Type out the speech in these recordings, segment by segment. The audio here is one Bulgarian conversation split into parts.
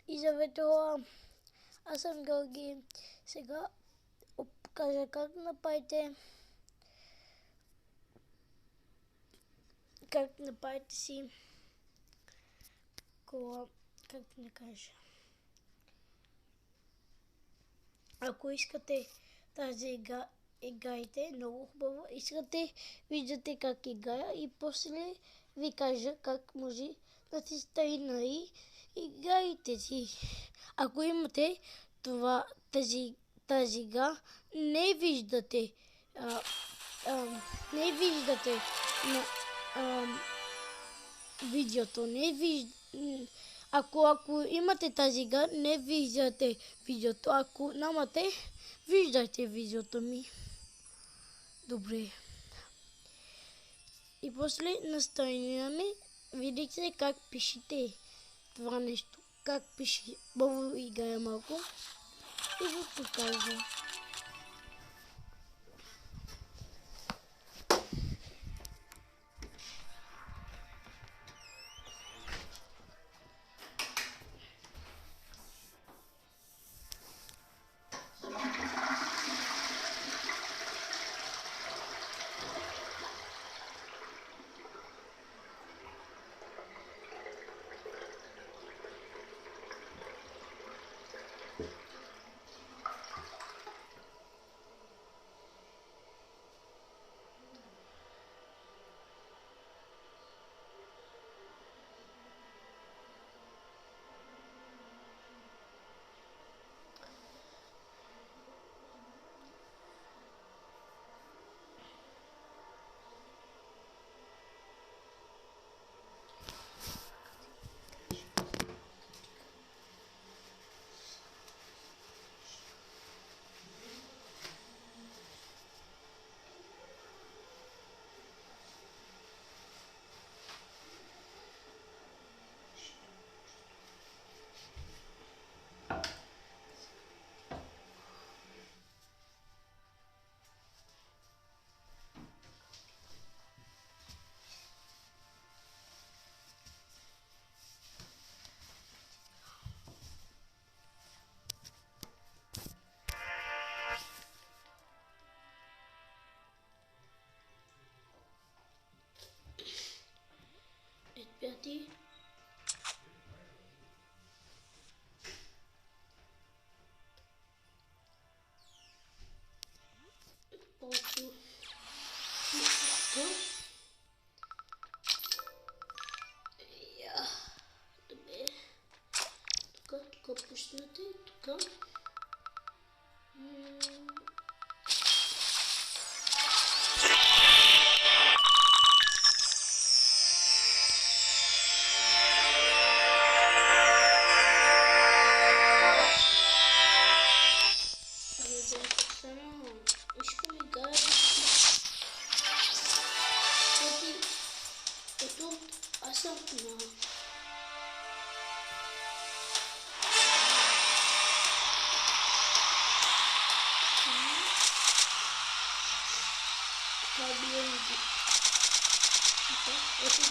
И за това аз съм Георги. Сега покажа как направите си кола, как да кажа. Ако искате тази играйте, много хубаво. Искате, виждате как играя и после ви кажа как може да си стайна и играйте си. Ако имате тази игра, не виждате видеото, ако имате тази игра, не виждате видеото. Ако нямате, виждайте видеото ми. Добре. И после настроение видите как пишете това нещо. Как пише. Бързо играя малко. И ви покажа. Пяти. Полчу. Добре. Тук пуснете. Тук. Аз съм на... Това било ми ги. Ето ви.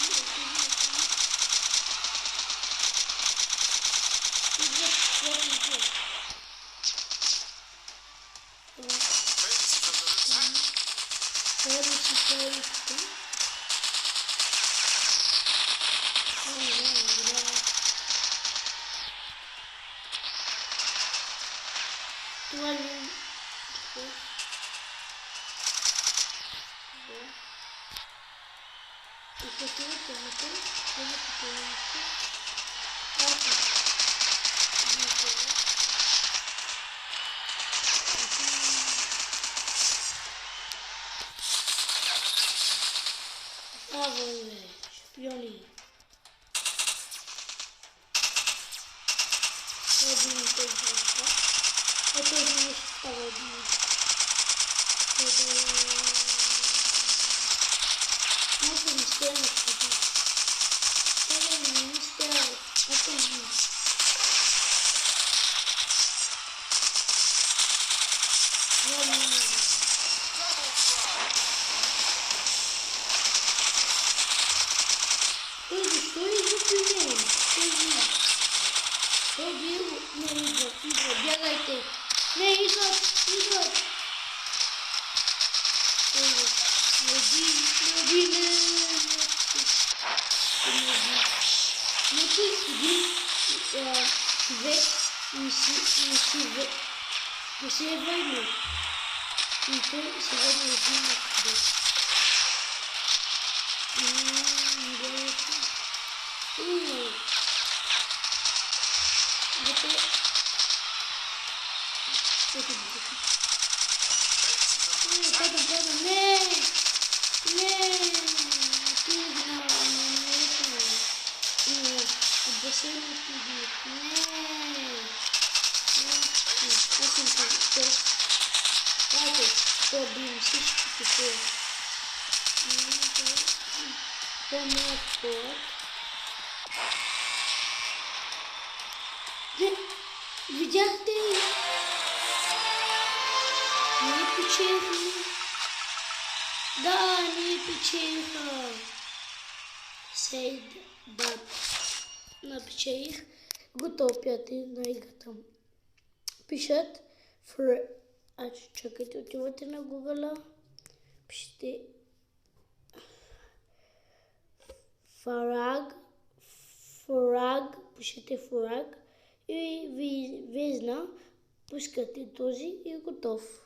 Това ли? И хотелите вътре, шпиони. Один это не стало. Можно не сделать. Это не сделать. Это не. Что я не понимаю? Что Не, идват. Млади, не. Някой един човек не си е върнал. И той се върна един човек. Видяхте ли? Ние печелихме. Да, ние печелиха. Да, напечелих. Готов пяти на играта. Пишат чакайте, отивате на Google. Пишете пишете фраг и везна, пускате този и е готов.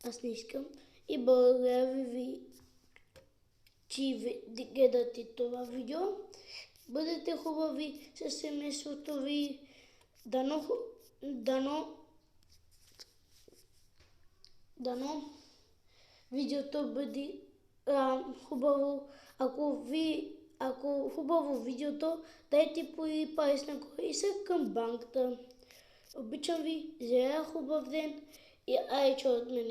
Аз не искам. И благодаря ви, че гледате това видео. Бъдете хубави със семейството ви. Дано видеото бъде хубаво. Ако хубаво видеото, дайте по и палец нагоре и се към банката. Обичам ви, желая хубав ден и айчо от мене.